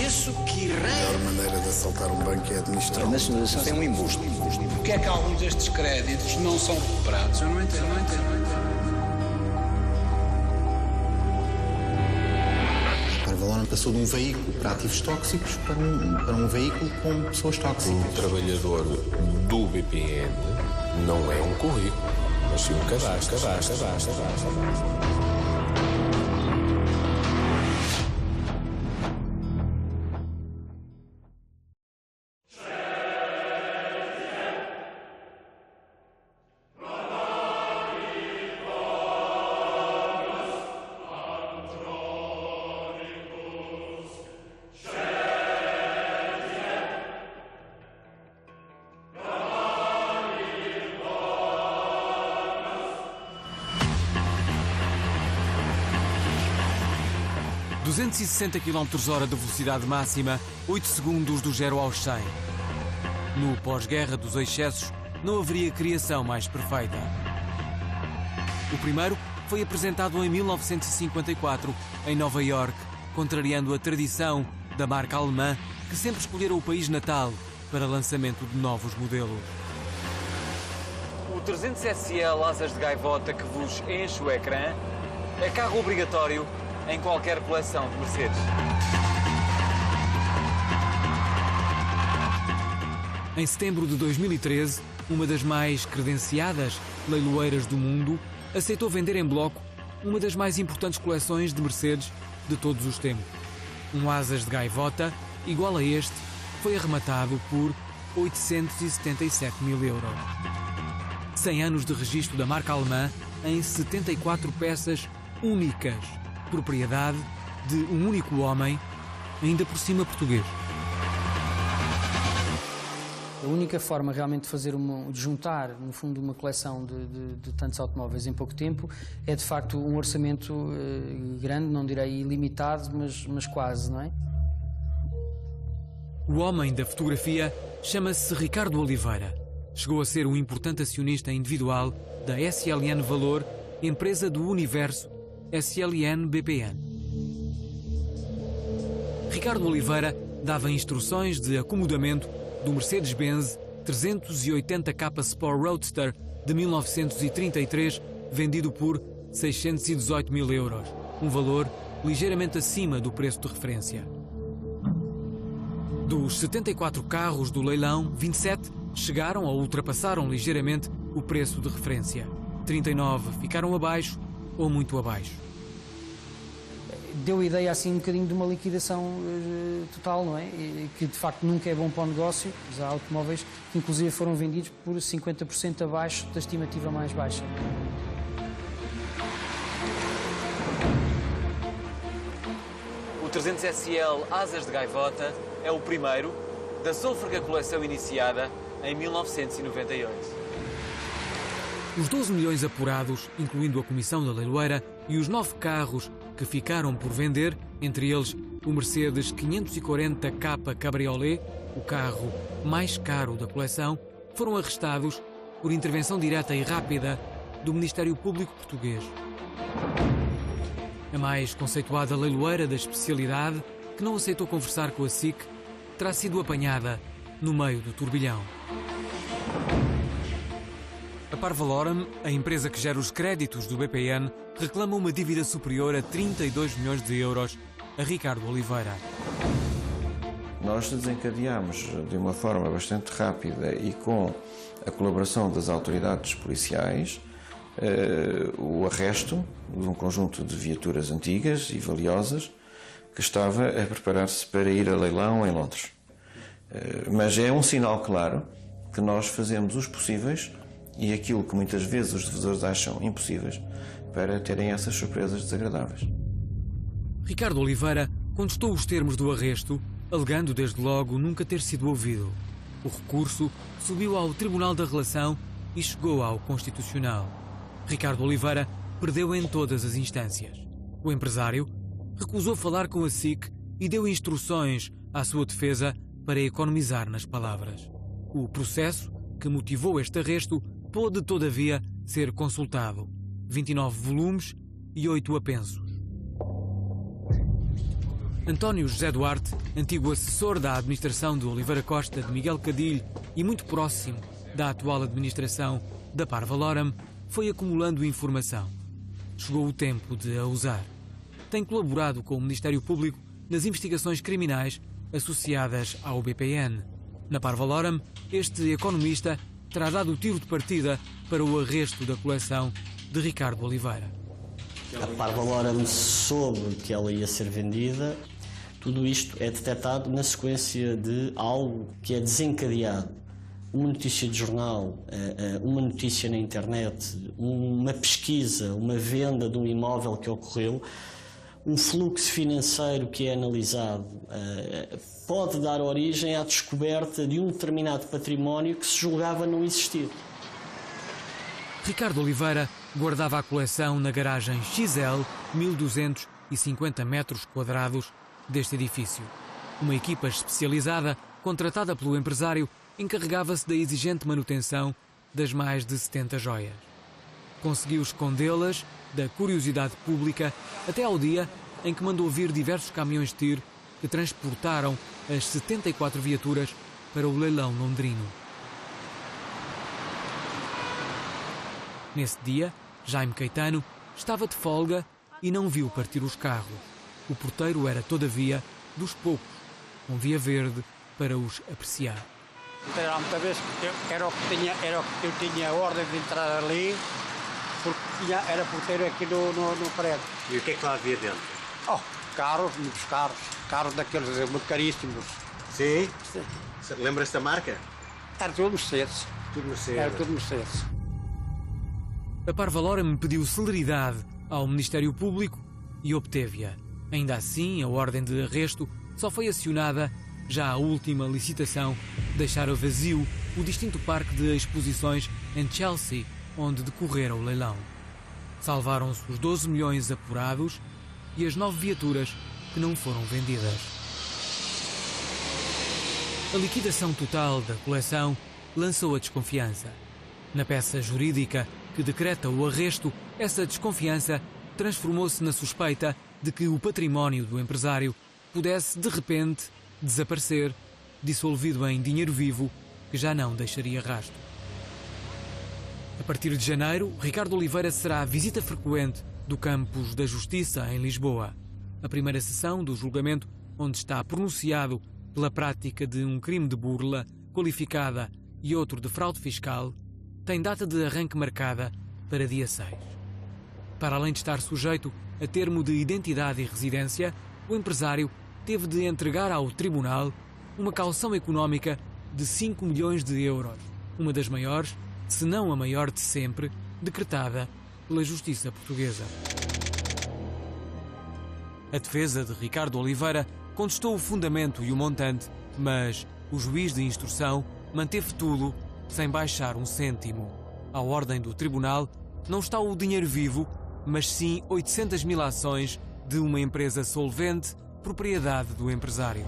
isso que A melhor maneira de assaltar um banco é administrar. A nacionalização é um embuste. Porque é que alguns destes créditos não são recuperados? Eu não entendo. Parvalon passou de um veículo para ativos tóxicos para um veículo com pessoas tóxicas. Um trabalhador do BPN não é um currículo, mas sim um cadastro. A 260 km/h de velocidade máxima, 8 segundos do 0 ao 100. No pós-guerra dos excessos, não haveria criação mais perfeita. O primeiro foi apresentado em 1954, em Nova Iorque, contrariando a tradição da marca alemã, que sempre escolhera o país natal para lançamento de novos modelos. O 300 SL Asas de Gaivota que vos enche o ecrã é carro obrigatório em qualquer coleção de Mercedes. Em setembro de 2013, uma das mais credenciadas leiloeiras do mundo aceitou vender em bloco uma das mais importantes coleções de Mercedes de todos os tempos. Um Asas de Gaivota, igual a este, foi arrematado por 877 mil euros. 100 anos de registro da marca alemã em 74 peças únicas, propriedade de um único homem, ainda por cima português. A única forma realmente de fazer de juntar, no fundo, uma coleção de tantos automóveis em pouco tempo é, de facto, um orçamento grande, não direi ilimitado, mas quase, não é? O homem da fotografia chama-se Ricardo Oliveira. Chegou a ser um importante acionista individual da SLN Valor, empresa do universo SLN BPN. Ricardo Oliveira dava instruções de acomodamento do Mercedes-Benz 380K Sport Roadster de 1933, vendido por 618 mil euros, um valor ligeiramente acima do preço de referência. Dos 74 carros do leilão, 27 chegaram ou ultrapassaram ligeiramente o preço de referência. 39 ficaram abaixo ou muito abaixo. Deu a ideia assim um bocadinho de uma liquidação total, não é? Que de facto nunca é bom para o negócio. Há automóveis que inclusive foram vendidos por 50% abaixo da estimativa mais baixa. O 300 SL Asas de Gaivota é o primeiro da sôfrega coleção iniciada em 1998. Os 12 milhões apurados, incluindo a comissão da leiloeira, e os 9 carros que ficaram por vender, entre eles o Mercedes 540K Cabriolet, o carro mais caro da coleção, foram arrestados por intervenção direta e rápida do Ministério Público Português. A mais conceituada leiloeira da especialidade, que não aceitou conversar com a SIC, terá sido apanhada no meio do turbilhão. A Parvalorum, a empresa que gera os créditos do BPN, reclama uma dívida superior a 32 milhões de euros a Ricardo Oliveira. Nós desencadeámos de uma forma bastante rápida e com a colaboração das autoridades policiais o arresto de um conjunto de viaturas antigas e valiosas que estava a preparar-se para ir a leilão em Londres. Mas é um sinal claro que nós fazemos os possíveis e aquilo que muitas vezes os devedores acham impossíveis para terem essas surpresas desagradáveis. Ricardo Oliveira contestou os termos do arresto, alegando desde logo nunca ter sido ouvido. O recurso subiu ao Tribunal da Relação e chegou ao Constitucional. Ricardo Oliveira perdeu em todas as instâncias. O empresário recusou falar com a SIC e deu instruções à sua defesa para economizar nas palavras. O processo que motivou este arresto pôde, todavia, ser consultado. 29 volumes e 8 apensos. António José Duarte, antigo assessor da administração de Oliveira Costa, de Miguel Cadilho e muito próximo da atual administração da Parvaloram, foi acumulando informação. Chegou o tempo de a usar. Tem colaborado com o Ministério Público nas investigações criminais associadas ao BPN. Na Parvaloram, este economista terá dado o tiro de partida para o arresto da coleção de Ricardo Oliveira. A Parvaloram soube que ela ia ser vendida. Tudo isto é detectado na sequência de algo que é desencadeado. Uma notícia de jornal, uma notícia na internet, uma pesquisa, uma venda de um imóvel que ocorreu, um fluxo financeiro que é analisado, pode dar origem à descoberta de um determinado património que se julgava não existir. Ricardo Oliveira guardava a coleção na garagem XL, 1250 metros quadrados deste edifício. Uma equipa especializada, contratada pelo empresário, encarregava-se da exigente manutenção das mais de 70 joias. Conseguiu escondê-las da curiosidade pública até ao dia em que mandou vir diversos caminhões de tiro que transportaram as 74 viaturas para o leilão londrino. Nesse dia, Jaime Caetano estava de folga e não viu partir os carros. O porteiro era, todavia, dos poucos, com via verde para os apreciar. Era muita vez que era o que eu tinha a ordem de entrar ali, porque era porteiro aqui no prédio. E o que é que lá havia dentro? Carros, muitos carros daqueles muito caríssimos. Sim? Lembra-se da marca? Era tudo Mercedes. Tudo Mercedes. Era tudo Mercedes. A Parvaloram pediu celeridade ao Ministério Público e obteve-a. Ainda assim, a ordem de arresto só foi acionada já a última licitação deixara vazio o distinto parque de exposições em Chelsea, onde decorrera o leilão. Salvaram-se os 12 milhões apurados e as 9 viaturas que não foram vendidas. A liquidação total da coleção lançou a desconfiança. Na peça jurídica que decreta o arresto, essa desconfiança transformou-se na suspeita de que o património do empresário pudesse, de repente, desaparecer, dissolvido em dinheiro vivo que já não deixaria rastro. A partir de janeiro, Ricardo Oliveira será visita frequente do Campos da Justiça, em Lisboa. A primeira sessão do julgamento, onde está pronunciado pela prática de um crime de burla qualificada e outro de fraude fiscal, tem data de arranque marcada para dia 6. Para além de estar sujeito a termo de identidade e residência, o empresário teve de entregar ao tribunal uma caução económica de 5 milhões de euros, uma das maiores, se não a maior de sempre, decretada pela Justiça Portuguesa. A defesa de Ricardo Oliveira contestou o fundamento e o montante, mas o juiz de instrução manteve tudo sem baixar um cêntimo. À ordem do tribunal não está o dinheiro vivo, mas sim 800 mil ações de uma empresa solvente, propriedade do empresário.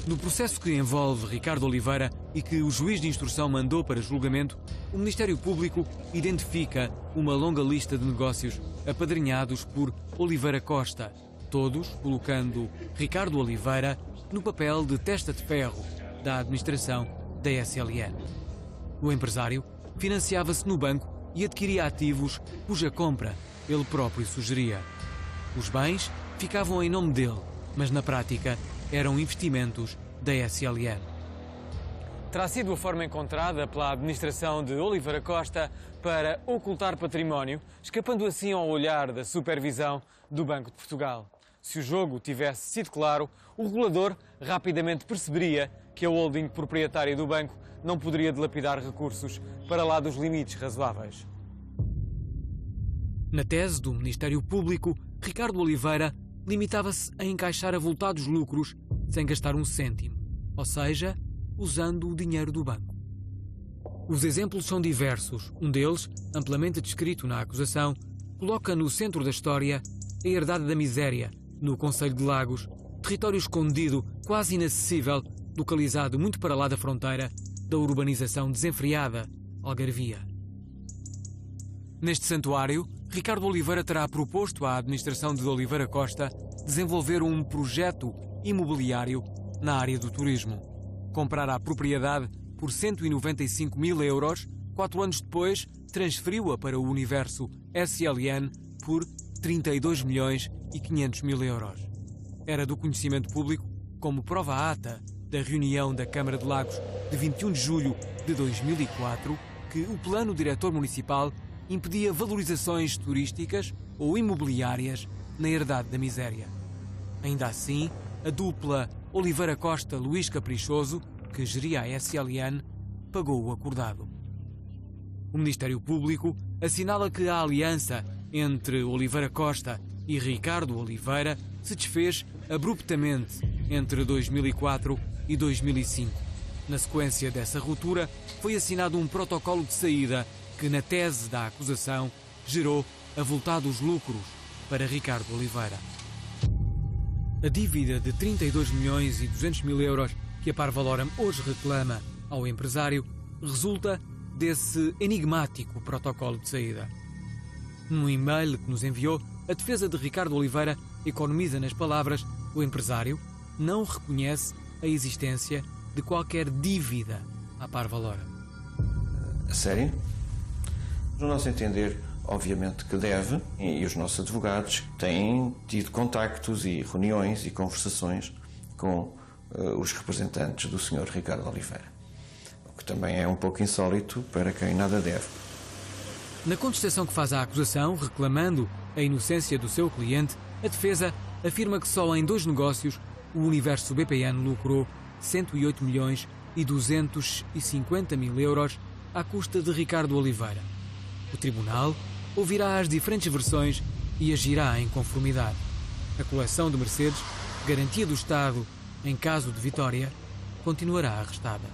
No processo que envolve Ricardo Oliveira e que o juiz de instrução mandou para julgamento, o Ministério Público identifica uma longa lista de negócios apadrinhados por Oliveira Costa, todos colocando Ricardo Oliveira no papel de testa de ferro da administração da SLN. O empresário financiava-se no banco e adquiria ativos cuja compra ele próprio sugeria. Os bens ficavam em nome dele, mas na prática eram investimentos da SLN. Terá sido a forma encontrada pela administração de Oliveira Costa para ocultar património, escapando assim ao olhar da supervisão do Banco de Portugal. Se o jogo tivesse sido claro, o regulador rapidamente perceberia que a holding proprietária do banco não poderia dilapidar recursos para lá dos limites razoáveis. Na tese do Ministério Público, Ricardo Oliveira limitava-se a encaixar avultados lucros sem gastar um cêntimo, ou seja, usando o dinheiro do banco. Os exemplos são diversos. Um deles, amplamente descrito na acusação, coloca no centro da história a herdade da miséria, no concelho de Lagos, território escondido, quase inacessível, localizado muito para lá da fronteira da urbanização desenfreada, Algarvia. Neste santuário, Ricardo Oliveira terá proposto à administração de Oliveira Costa desenvolver um projeto imobiliário na área do turismo. Comprara a propriedade por 195 mil euros, 4 anos depois transferiu-a para o Universo SLN por 32 milhões e 500 mil euros. Era do conhecimento público como prova ata da reunião da Câmara de Lagos de 21 de julho de 2004 que o plano diretor municipal impedia valorizações turísticas ou imobiliárias na herdade da miséria. Ainda assim, a dupla Oliveira Costa-Luís Caprichoso, que geria a SLN, pagou o acordado. O Ministério Público assinala que a aliança entre Oliveira Costa e Ricardo Oliveira se desfez abruptamente entre 2004 e 2005. Na sequência dessa ruptura, foi assinado um protocolo de saída que, na tese da acusação, gerou avultados lucros para Ricardo Oliveira. A dívida de 32 milhões e 200 mil euros que a Parvaloram hoje reclama ao empresário resulta desse enigmático protocolo de saída. Num e-mail que nos enviou, a defesa de Ricardo Oliveira economiza nas palavras: o empresário não reconhece a existência de qualquer dívida à Parvaloram. Sério? No nosso entender, obviamente que deve, e os nossos advogados têm tido contactos e reuniões e conversações com os representantes do Sr. Ricardo Oliveira, o que também é um pouco insólito para quem nada deve. Na contestação que faz à acusação, reclamando a inocência do seu cliente, a defesa afirma que só em 2 negócios o Universo BPN lucrou 108 milhões e 250 mil euros à custa de Ricardo Oliveira. O tribunal ouvirá as diferentes versões e agirá em conformidade. A coleção de Mercedes, garantia do Estado em caso de vitória, continuará arrestada.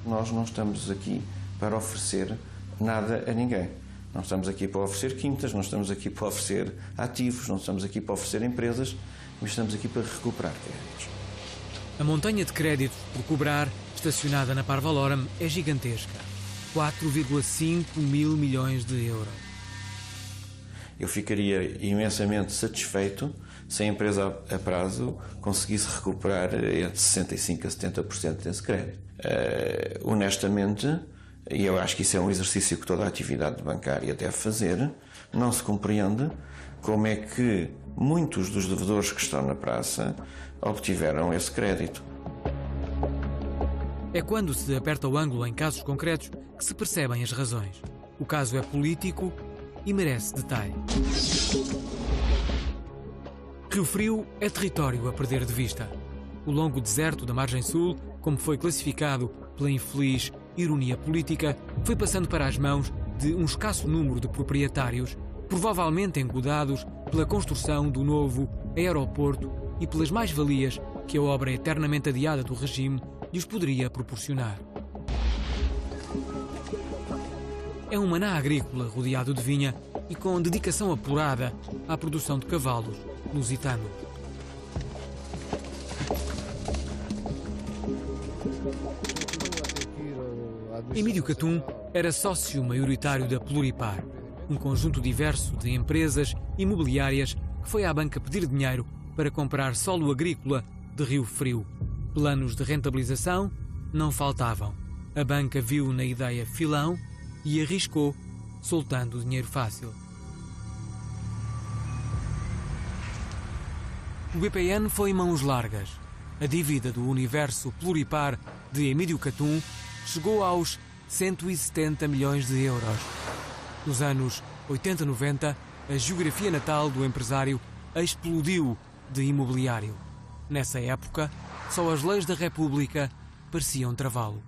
Nós não estamos aqui para oferecer nada a ninguém. Não estamos aqui para oferecer quintas, não estamos aqui para oferecer ativos, não estamos aqui para oferecer empresas, mas estamos aqui para recuperar créditos. A montanha de créditos por cobrar, estacionada na Parvaloram, é gigantesca. 4,5 mil milhões de euros. Eu ficaria imensamente satisfeito se a empresa a prazo conseguisse recuperar entre 65% a 70% desse crédito. Honestamente, e eu acho que isso é um exercício que toda a atividade bancária deve fazer, não se compreende como é que muitos dos devedores que estão na praça obtiveram esse crédito. É quando se aperta o ângulo em casos concretos que se percebem as razões. O caso é político e merece detalhe. Rio Frio é território a perder de vista. O longo deserto da margem sul, como foi classificado pela infeliz ironia política, foi passando para as mãos de um escasso número de proprietários, provavelmente engodados pela construção do novo aeroporto e pelas mais-valias que a obra eternamente adiada do regime lhes poderia proporcionar. É um maná agrícola rodeado de vinha e com dedicação apurada à produção de cavalos lusitanos. Emílio Catum era sócio maioritário da Pluripar, um conjunto diverso de empresas imobiliárias que foi à banca pedir dinheiro para comprar solo agrícola de Rio Frio. Planos de rentabilização não faltavam. A banca viu na ideia filão e arriscou, soltando o dinheiro fácil. O BPN foi mãos largas. A dívida do Universo Pluripar de Emílio Catum chegou aos 170 milhões de euros. Nos anos 80-90, a geografia natal do empresário explodiu de imobiliário. Nessa época, só as leis da República pareciam travá-lo.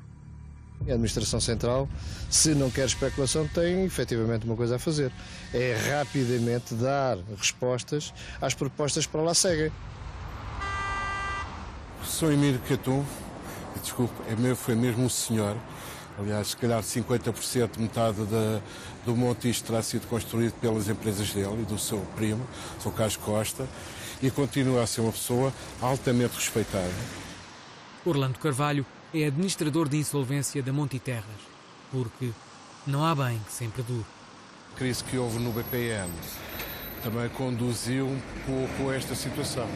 A Administração Central, se não quer especulação, tem efetivamente uma coisa a fazer. É rapidamente dar respostas às propostas que para lá seguem. Sou Emílio Catum, desculpe, foi mesmo um senhor. Aliás, se calhar 50%, metade do monte isto terá sido construído pelas empresas dele e do seu primo, Sr. Carlos Costa, e continua a ser uma pessoa altamente respeitada. Orlando Carvalho é administrador de insolvência da Monte Terras, porque não há bem que sempre dure. crise que houve no BPN também conduziu um pouco a esta situação.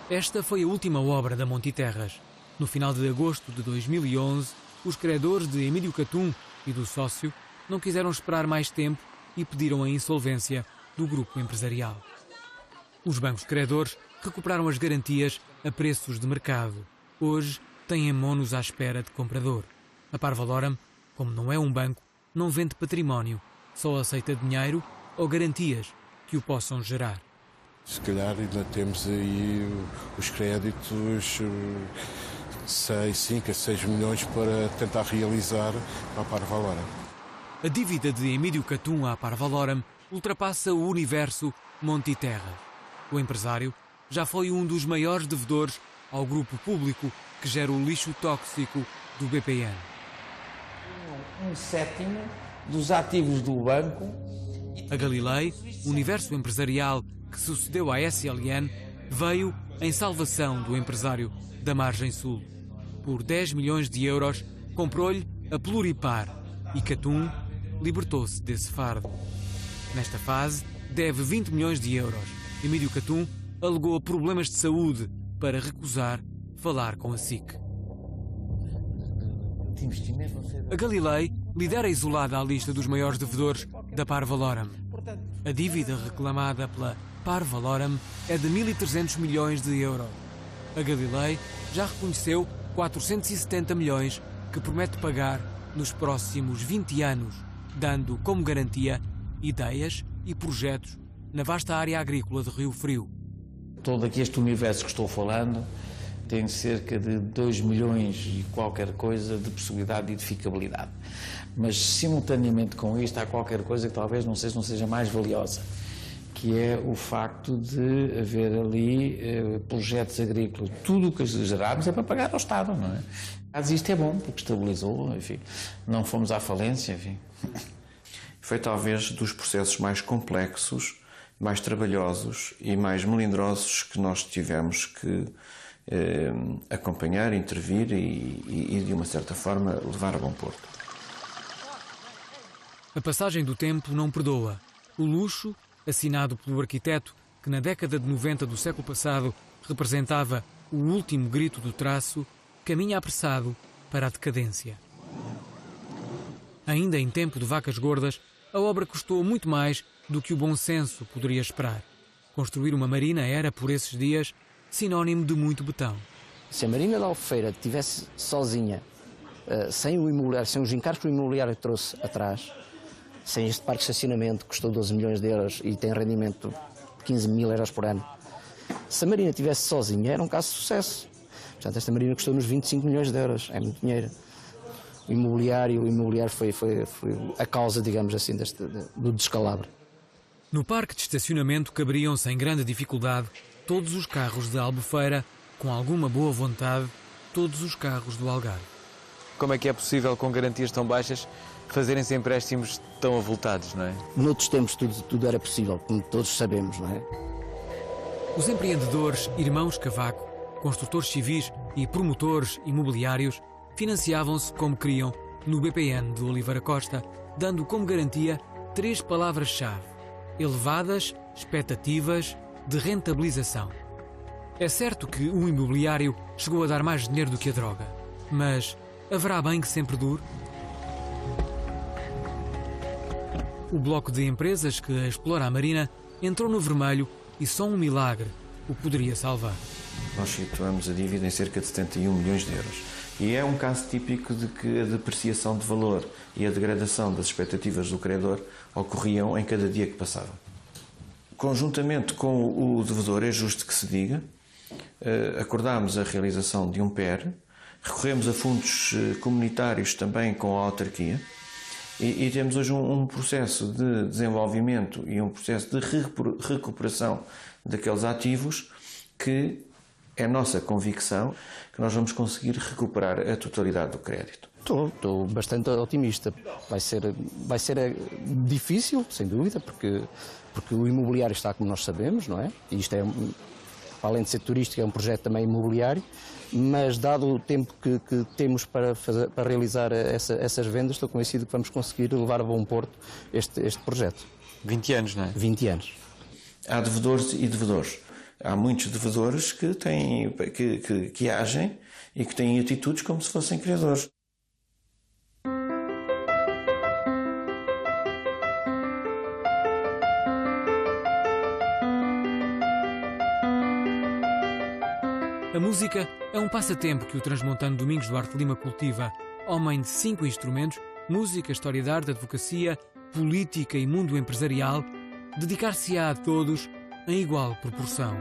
Esta foi a última obra da Montiterras. No final de agosto de 2011, os credores de Emílio Catum e do sócio não quiseram esperar mais tempo e pediram a insolvência do grupo empresarial. Os bancos credores recuperaram as garantias a preços de mercado. Hoje têm monos à espera de comprador. A Parvaloram, como não é um banco, não vende património, só aceita dinheiro ou garantias que o possam gerar. Se calhar ainda temos aí os créditos, 5 a 6 milhões para tentar realizar a Parvaloram. A dívida de Emílio Catum à Parvaloram ultrapassa o universo Montiterras. O empresário já foi um dos maiores devedores ao grupo público que gera o lixo tóxico do BPN. 1/7 dos ativos do banco. A Galilei, o universo empresarial que sucedeu à SLN, veio em salvação do empresário da Margem Sul. Por 10 milhões de euros, comprou-lhe a Pluripar e Catum libertou-se desse fardo. Nesta fase, deve 20 milhões de euros. Emílio Catum alegou problemas de saúde para recusar falar com a SIC. A Galilei lidera isolada a lista dos maiores devedores da Parvaloram. A dívida reclamada pela Parvaloram é de 1.300 milhões de euros. A Galilei já reconheceu 470 milhões que promete pagar nos próximos 20 anos, dando como garantia ideias e projetos na vasta área agrícola de Rio Frio. Todo aqui este universo que estou falando tem cerca de 2 milhões e qualquer coisa de possibilidade de edificabilidade. Mas, simultaneamente com isto, há qualquer coisa que talvez não seja mais valiosa, que é o facto de haver ali projetos agrícolas. Tudo o que gerarmos é para pagar ao Estado, não é? Mas isto é bom, porque estabilizou, enfim, não fomos à falência, enfim. Foi talvez dos processos mais complexos, mais trabalhosos e mais melindrosos que nós tivemos que acompanhar, intervir e, de uma certa forma, levar a bom porto. A passagem do tempo não perdoa. O luxo, assinado pelo arquiteto que na década de 90 do século passado representava o último grito do traço, caminha apressado para a decadência. Ainda em tempo de vacas gordas, a obra custou muito mais do que o bom senso poderia esperar. Construir uma marina era, por esses dias, sinónimo de muito betão. Se a Marina da Albufeira estivesse sozinha, sem o imobiliário, sem os encargos que o imobiliário trouxe atrás, sem este parque de estacionamento que custou 12 milhões de euros e tem rendimento de 15 mil euros por ano, se a Marina estivesse sozinha, era um caso de sucesso. Portanto, esta Marina custou-nos 25 milhões de euros, é muito dinheiro. O imobiliário foi a causa, digamos assim, do descalabro. No parque de estacionamento caberiam sem grande dificuldade todos os carros de Albufeira, com alguma boa vontade, todos os carros do Algarve. Como é que é possível, com garantias tão baixas, fazerem-se empréstimos tão avultados, não é? Noutros tempos tudo era possível, como todos sabemos, não é? Os empreendedores irmãos Cavaco, construtores civis e promotores imobiliários financiavam-se como queriam no BPN de Oliveira Costa, dando como garantia 3 palavras-chave: elevadas expectativas de rentabilização. É certo que o imobiliário chegou a dar mais dinheiro do que a droga, mas haverá bem que sempre dure? O bloco de empresas que explora a Marina entrou no vermelho e só um milagre o poderia salvar. Nós situamos a dívida em cerca de 71 milhões de euros. E é um caso típico de que a depreciação de valor e a degradação das expectativas do credor ocorriam em cada dia que passava. Conjuntamente com o devedor, é justo que se diga, acordámos a realização de um PER, recorremos a fundos comunitários também com a autarquia e temos hoje um processo de desenvolvimento e um processo de recuperação daqueles ativos que é nossa convicção que nós vamos conseguir recuperar a totalidade do crédito. Estou bastante otimista. Vai ser difícil, sem dúvida, porque o imobiliário está como nós sabemos, não é? E isto para além de ser turístico, é um projeto também imobiliário, mas dado o tempo que temos para realizar essas vendas, estou convencido que vamos conseguir levar a bom porto este projeto. 20 anos, não é? 20 anos. Há devedores e devedores. Há muitos devedores que agem e que têm atitudes como se fossem credores. A música é um passatempo que o transmontano Domingos Duarte Lima cultiva. Homem de 5 instrumentos, música, história de arte, advocacia, política e mundo empresarial, dedicar-se-á a todos em igual proporção.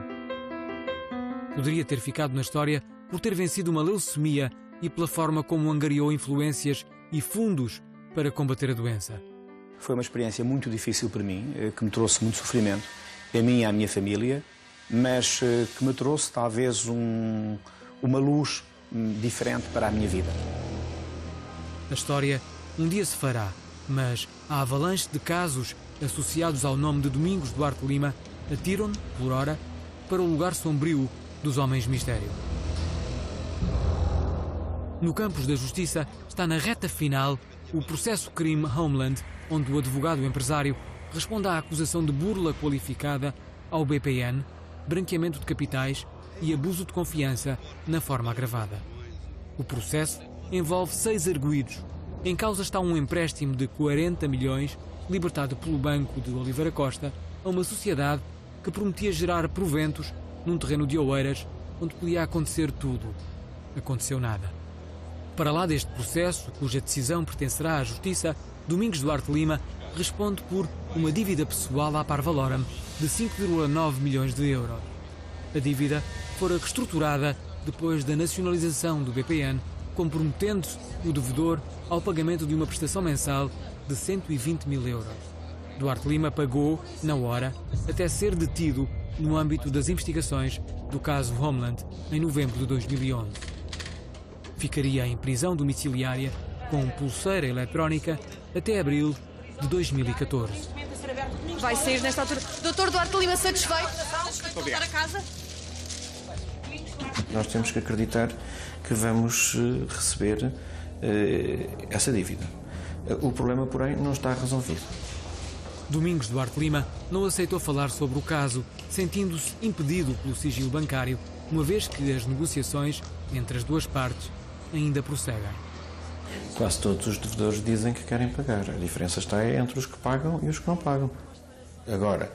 Poderia ter ficado na história por ter vencido uma leucemia e pela forma como angariou influências e fundos para combater a doença. Foi uma experiência muito difícil para mim, que me trouxe muito sofrimento, a mim e à minha família, mas que me trouxe talvez uma luz diferente para a minha vida. A história um dia se fará, mas a avalanche de casos associados ao nome de Domingos Duarte Lima atiram-no, por hora, para o lugar sombrio dos homens mistério. No campus da justiça está na reta final o processo crime Homeland, onde o advogado empresário responde à acusação de burla qualificada ao BPN, branqueamento de capitais e abuso de confiança na forma agravada. O processo envolve 6 arguidos. Em causa está um empréstimo de 40 milhões libertado pelo Banco de Oliveira Costa a uma sociedade que prometia gerar proventos num terreno de Oeiras onde podia acontecer tudo. Aconteceu nada. Para lá deste processo, cuja decisão pertencerá à Justiça, Domingos Duarte Lima responde por uma dívida pessoal à Parvalorum de 5,9 milhões de euros. A dívida fora reestruturada depois da nacionalização do BPN, comprometendo-se o devedor ao pagamento de uma prestação mensal de 120 mil euros. Duarte Lima pagou, na hora, até ser detido no âmbito das investigações do caso Homeland, em novembro de 2011. Ficaria em prisão domiciliária com pulseira eletrónica até abril de 2014. Vai sair nesta altura. Doutor Duarte Lima, satisfeito? Voltar a casa? Nós temos que acreditar que vamos receber essa dívida. O problema, porém, não está resolvido. Domingos Duarte Lima não aceitou falar sobre o caso, sentindo-se impedido pelo sigilo bancário, uma vez que as negociações entre as duas partes ainda prosseguem. Quase todos os devedores dizem que querem pagar. A diferença está entre os que pagam e os que não pagam. Agora,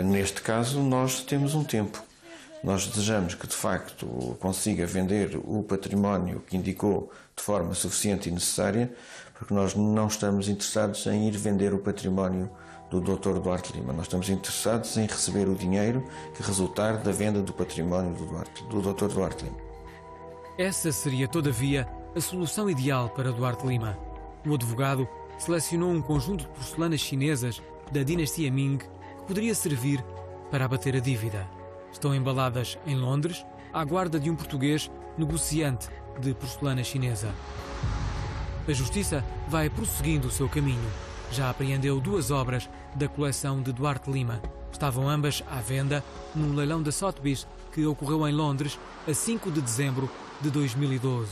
neste caso, nós temos um tempo. Nós desejamos que, de facto, consiga vender o património que indicou de forma suficiente e necessária, porque nós não estamos interessados em ir vender o património do Dr. Duarte Lima. Nós estamos interessados em receber o dinheiro que resultar da venda do património do Dr. Duarte Lima. Essa seria, todavia, a solução ideal para Duarte Lima. O advogado selecionou um conjunto de porcelanas chinesas da dinastia Ming que poderia servir para abater a dívida. Estão embaladas em Londres, à guarda de um português negociante de porcelana chinesa. A Justiça vai prosseguindo o seu caminho. Já apreendeu 2 obras da coleção de Duarte Lima. Estavam ambas à venda num leilão da Sotheby's que ocorreu em Londres a 5 de dezembro de 2012.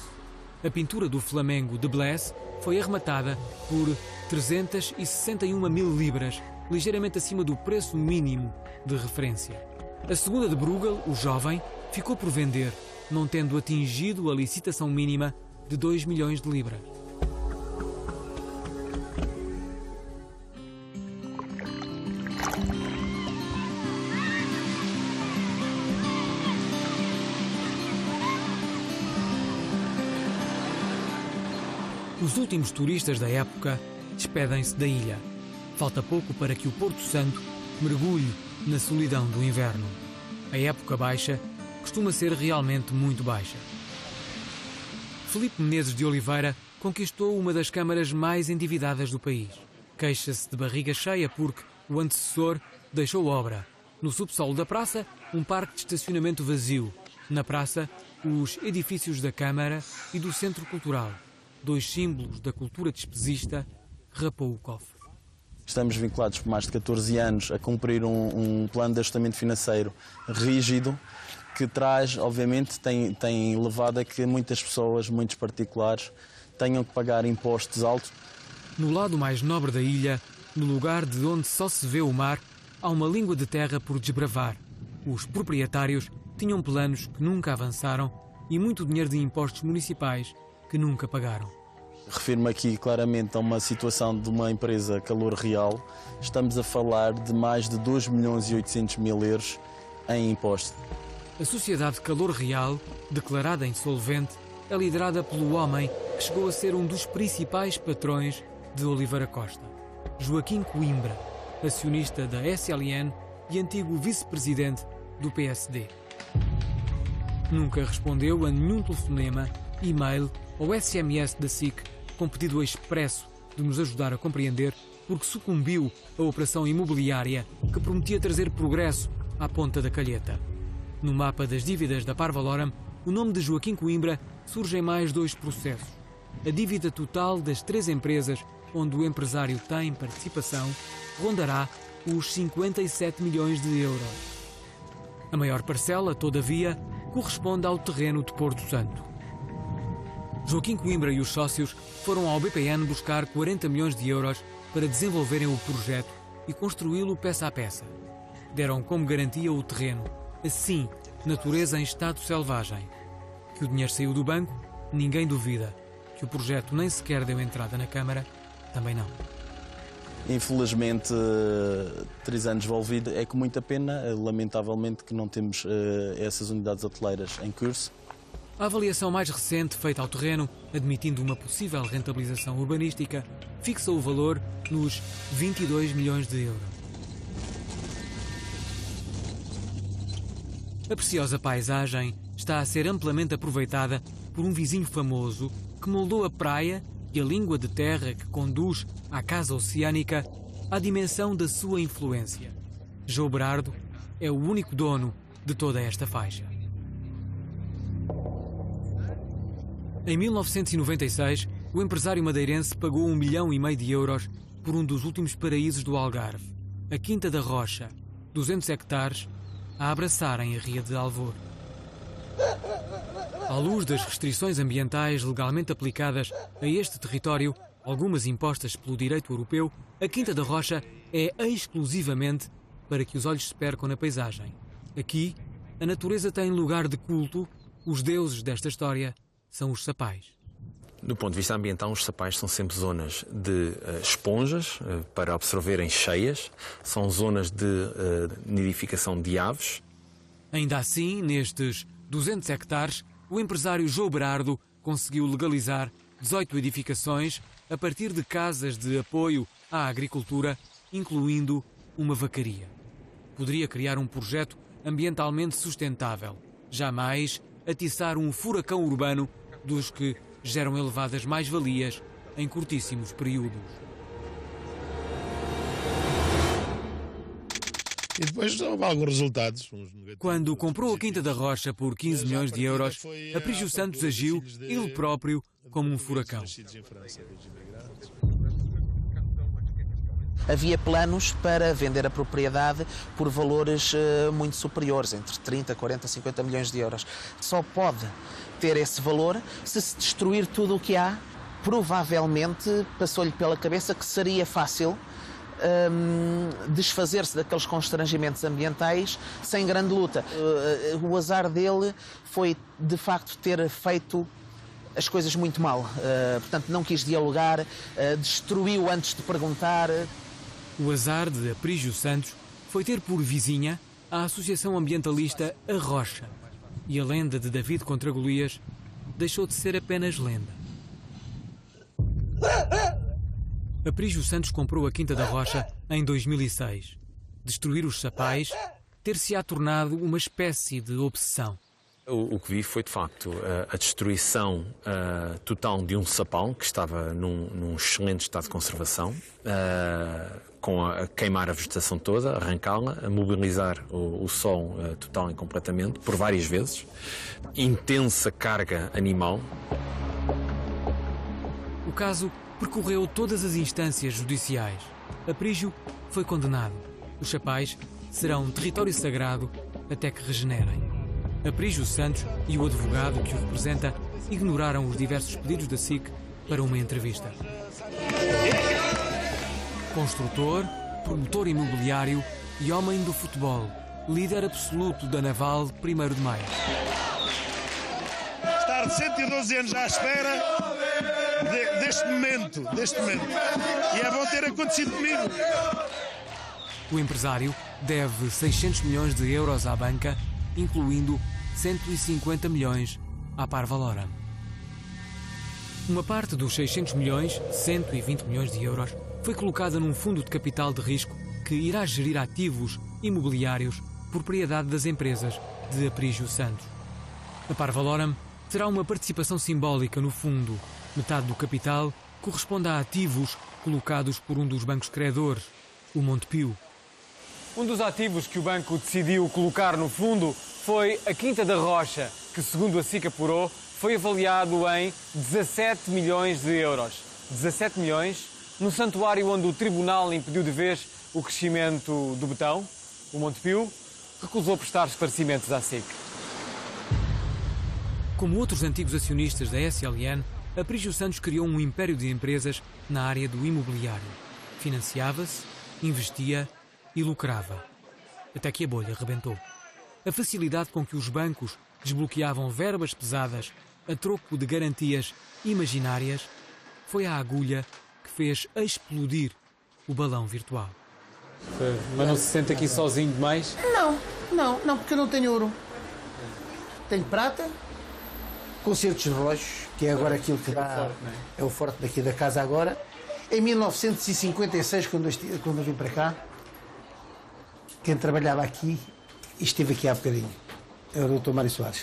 A pintura do Flamengo de Blesse foi arrematada por 361 mil libras, ligeiramente acima do preço mínimo de referência. A segunda de Bruegel, o Jovem, ficou por vender, não tendo atingido a licitação mínima de 2 milhões de libras. Os últimos turistas da época despedem-se da ilha. Falta pouco para que o Porto Santo mergulhe na solidão do inverno. A época baixa costuma ser realmente muito baixa. Filipe Menezes de Oliveira conquistou uma das câmaras mais endividadas do país. Queixa-se de barriga cheia porque o antecessor deixou obra. No subsolo da praça, um parque de estacionamento vazio. Na praça, os edifícios da Câmara e do Centro Cultural. 2 símbolos da cultura despesista, rapou o cofre. Estamos vinculados por mais de 14 anos a cumprir um plano de ajustamento financeiro rígido que traz, obviamente, tem levado a que muitas pessoas, muitos particulares, tenham que pagar impostos altos. No lado mais nobre da ilha, no lugar de onde só se vê o mar, há uma língua de terra por desbravar. Os proprietários tinham planos que nunca avançaram e muito dinheiro de impostos municipais que nunca pagaram. Refiro-me aqui claramente a uma situação de uma empresa Calor Real. Estamos a falar de mais de 2.800.000 euros em impostos. A sociedade Calor Real, declarada insolvente, é liderada pelo homem que chegou a ser um dos principais patrões de Oliveira Costa, Joaquim Coimbra, acionista da SLN e antigo vice-presidente do PSD. Nunca respondeu a nenhum telefonema, e-mail ou SMS da SIC com pedido expresso de nos ajudar a compreender porque sucumbiu à operação imobiliária que prometia trazer progresso à ponta da calheta. No mapa das dívidas da Parvaloram, o nome de Joaquim Coimbra surge em mais 2 processos. A dívida total das 3 empresas onde o empresário tem participação rondará os 57 milhões de euros. A maior parcela, todavia, corresponde ao terreno de Porto Santo. Joaquim Coimbra e os sócios foram ao BPN buscar 40 milhões de euros para desenvolverem o projeto e construí-lo peça a peça. Deram como garantia o terreno, assim, natureza em estado selvagem. Que o dinheiro saiu do banco, ninguém duvida. Que o projeto nem sequer deu entrada na Câmara, também não. Infelizmente, 3 anos envolvido é com muita pena, lamentavelmente que não temos essas unidades hoteleiras em curso. A avaliação mais recente, feita ao terreno, admitindo uma possível rentabilização urbanística, fixa o valor nos 22 milhões de euros. A preciosa paisagem está a ser amplamente aproveitada por um vizinho famoso que moldou a praia e a língua de terra que conduz à Casa Oceânica à dimensão da sua influência. João Berardo é o único dono de toda esta faixa. Em 1996, o empresário madeirense pagou 1,5 milhão de euros por um dos últimos paraísos do Algarve, a Quinta da Rocha, 200 hectares, a abraçarem a Ria de Alvor. À luz das restrições ambientais legalmente aplicadas a este território, algumas impostas pelo direito europeu, a Quinta da Rocha é exclusivamente para que os olhos se percam na paisagem. Aqui, a natureza tem lugar de culto, os deuses desta história são os sapais. Do ponto de vista ambiental, os sapais são sempre zonas de esponjas para absorverem cheias, são zonas de nidificação de aves. Ainda assim, nestes 200 hectares, o empresário João Berardo conseguiu legalizar 18 edificações a partir de casas de apoio à agricultura, incluindo uma vacaria. Poderia criar um projeto ambientalmente sustentável, jamais atiçar um furacão urbano dos que geram elevadas mais-valias em curtíssimos períodos. E depois houve alguns resultados. Quando comprou a Quinta da Rocha por 15 milhões de euros, Aprígio Santos agiu, ele próprio, como um furacão. Havia planos para vender a propriedade por valores muito superiores, entre 30, 40, 50 milhões de euros. Só pode ter esse valor se destruir tudo o que há. Provavelmente passou-lhe pela cabeça que seria fácil desfazer-se daqueles constrangimentos ambientais sem grande luta. O azar dele foi, de facto, ter feito as coisas muito mal. Portanto, não quis dialogar, destruiu antes de perguntar. O azar de Aprígio Santos foi ter por vizinha a Associação Ambientalista A Rocha. E a lenda de David contra Golias deixou de ser apenas lenda. Aprígio Santos comprou a Quinta da Rocha em 2006. Destruir os sapais ter-se-á tornado uma espécie de obsessão. O que vi foi, de facto, a destruição total de um sapal que estava num excelente estado de conservação, com a queimar a vegetação toda, arrancá-la, a mobilizar o sol total e completamente, por várias vezes. Intensa carga animal. O caso percorreu todas as instâncias judiciais. Aprígio foi condenado. Os sapais serão território sagrado até que regenerem. Aprígio Santos e o advogado que o representa ignoraram os diversos pedidos da SIC para uma entrevista. Construtor, promotor imobiliário e homem do futebol, líder absoluto da Naval 1º de Maio. Estar 112 anos à espera deste momento. E é bom ter acontecido comigo. O empresário deve 600 milhões de euros à banca, incluindo 150 milhões à Parvaloram. Uma parte dos 600 milhões, 120 milhões de euros, foi colocada num fundo de capital de risco que irá gerir ativos imobiliários, propriedade das empresas de Aprígio Santos. A Parvaloram terá uma participação simbólica no fundo. Metade do capital corresponde a ativos colocados por um dos bancos credores, o Montepio. Um dos ativos que o banco decidiu colocar no fundo foi a Quinta da Rocha, que, segundo a SIC apurou, foi avaliado em 17 milhões de euros. 17 milhões no santuário onde o tribunal impediu de vez o crescimento do betão. O Montepio recusou prestar esclarecimentos à SIC. Como outros antigos acionistas da SLN, Aprígio Santos criou um império de empresas na área do imobiliário. Financiava-se, investia e lucrava. Até que a bolha rebentou. A facilidade com que os bancos desbloqueavam verbas pesadas a troco de garantias imaginárias foi a agulha que fez explodir o balão virtual. Mas não se sente aqui sozinho demais? Não, porque eu não tenho ouro. Tenho prata, concertos de relógios, que é agora aquilo que dá, é o forte daqui da casa agora. Em 1956, quando eu vim para cá, quem trabalhava aqui e esteve aqui há bocadinho era o Dr. Mário Soares.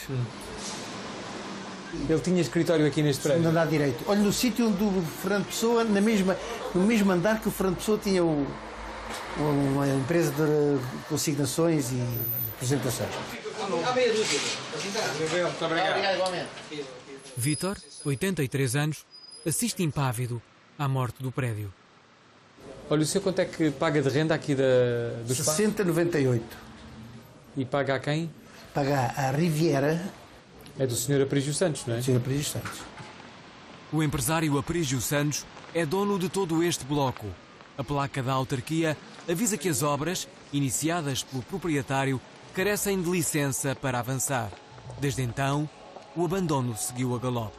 Ele tinha escritório aqui neste prédio? No andar direito. Olha, no sítio onde o Fernando Pessoa, no mesmo andar que o Fernando Pessoa tinha uma empresa de consignações e apresentações. À meia dúzia. Muito obrigado. Vítor, 83 anos, assiste impávido à morte do prédio. Olha, o senhor quanto é que paga de renda aqui do espaço? 60,98. E paga a quem? Paga à Riviera. É do Sr. Aprígio Santos, não é? Sr. Aprígio Santos. O empresário Aprígio Santos é dono de todo este bloco. A placa da autarquia avisa que as obras, iniciadas pelo proprietário, carecem de licença para avançar. Desde então, o abandono seguiu a galope.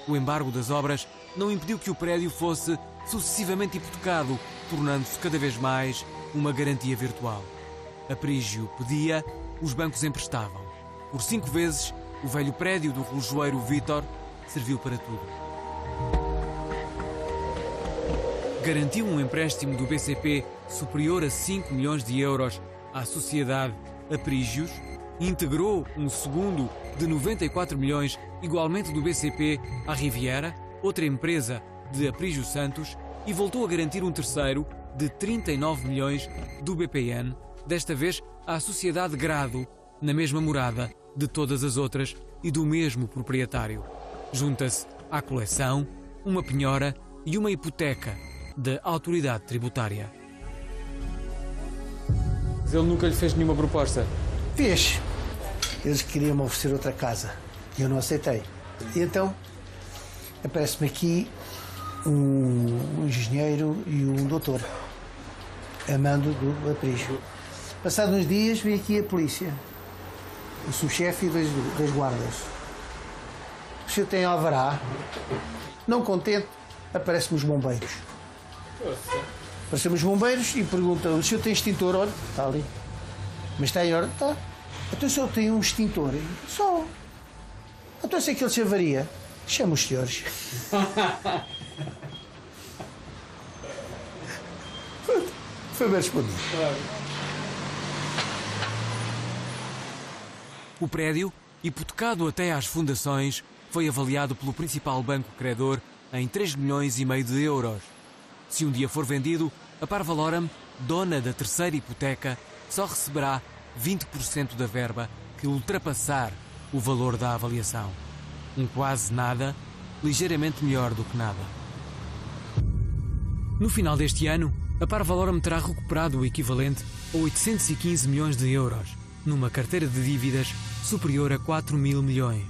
O embargo das obras não impediu que o prédio fosse sucessivamente hipotecado, tornando-se cada vez mais uma garantia virtual. Aprígio pedia, os bancos emprestavam. Por 5 vezes, o velho prédio do relojoeiro Vítor serviu para tudo. Garantiu um empréstimo do BCP superior a 5 milhões de euros à sociedade Aprígios, integrou um segundo de 94 milhões, igualmente do BCP, à Riviera, outra empresa de Aprígio Santos, e voltou a garantir um terceiro de 39 milhões do BPN, desta vez à sociedade Grado, na mesma morada de todas as outras e do mesmo proprietário. Junta-se à coleção uma penhora e uma hipoteca da autoridade tributária. Mas ele nunca lhe fez nenhuma proposta? Fez. Eles queriam-me oferecer outra casa e eu não aceitei. E então aparece-me aqui um engenheiro e um doutor, a mando do Aprígio. Passados uns dias vem aqui a polícia, o subchefe e dois guardas. O senhor tem alvará? Não contente, aparecem-me os bombeiros. Aparecem-me os bombeiros e perguntam: o senhor tem extintor? Olha, está ali. Mas está em ordem? Está. Então o senhor tem um extintor? Só. Então se aquele se avaria, chama os senhores. Foi bem respondido. O prédio, hipotecado até às fundações, foi avaliado pelo principal banco credor em 3,5 milhões de euros. Se um dia for vendido, a Parvaloram, dona da terceira hipoteca, só receberá 20% da verba que ultrapassar o valor da avaliação. Um quase nada, ligeiramente melhor do que nada. No final deste ano, a Parvaloram terá recuperado o equivalente a 815 milhões de euros. numa carteira de dívidas superior a 4 mil milhões.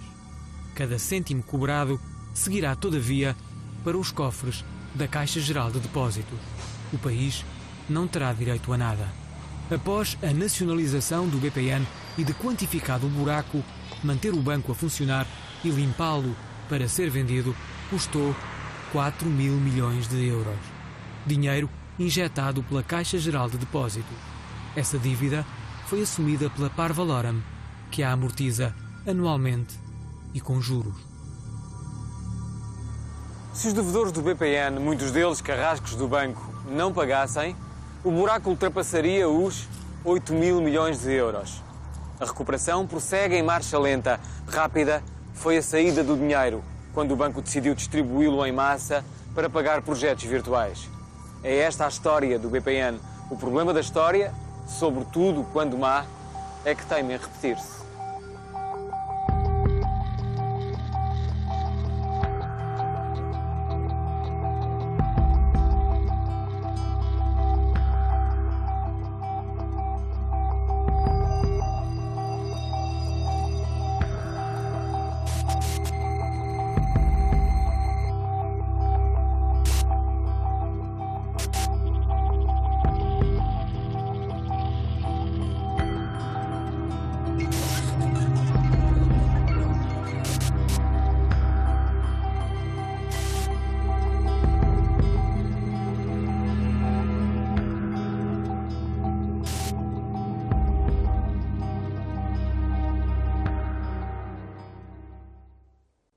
Cada cêntimo cobrado seguirá, todavia, para os cofres da Caixa Geral de Depósitos. O país não terá direito a nada. Após a nacionalização do BPN e de quantificado o buraco, manter o banco a funcionar e limpá-lo para ser vendido custou 4 mil milhões de euros. Dinheiro injetado pela Caixa Geral de Depósitos. Essa dívida foi assumida pela Parvaloram, que a amortiza anualmente e com juros. Se os devedores do BPN, muitos deles carrascos do banco, não pagassem, o buraco ultrapassaria os 8 mil milhões de euros. A recuperação prossegue em marcha lenta. Rápida foi a saída do dinheiro, quando o banco decidiu distribuí-lo em massa para pagar projetos virtuais. É esta a história do BPN. O problema da história, sobretudo quando má, é que teima em repetir-se.